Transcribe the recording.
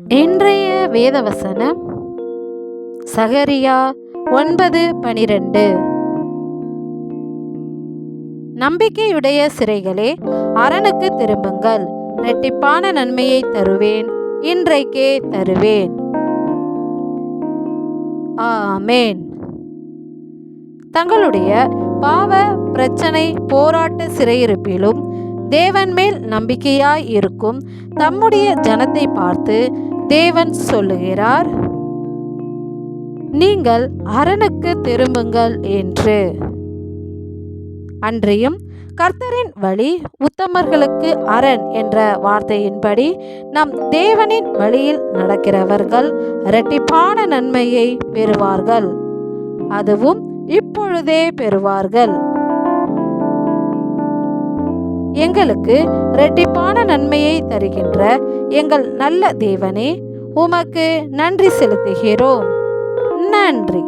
இன்றைய வேதவசனம் சகரியா 9:12. நம்பிக்கையுடைய சிறைகளே, அரணுக்கு திரும்புங்கள், இரட்டிப்பான நன்மையை தருவேன், இன்றைக்கே தருவேன். ஆமேன். தங்களுடைய பாவ பிரச்சனை போராட்ட சிறையிருப்பிலும் தேவன் மேல் நம்பிக்கையாய் இருக்கும் தம்முடைய ஜனத்தை பார்த்து தேவன் சொல்லுகிறார், நீங்கள் அரணுக்கு திரும்புங்கள் என்று. அன்றியும் கர்த்தரின் வழி உத்தமர்களுக்கு அரண் என்ற வார்த்தையின்படி நம் தேவனின் வழியில் நடக்கிறவர்கள் இரட்டிப்பான நன்மையை பெறுவார்கள், அதுவும் இப்பொழுதே பெறுவார்கள். எங்களுக்கு இரட்டிப்பான நன்மையை தருகின்ற எங்கள் நல்ல தேவனே, உமக்கு நன்றி செலுத்துகிறோம். நன்றி.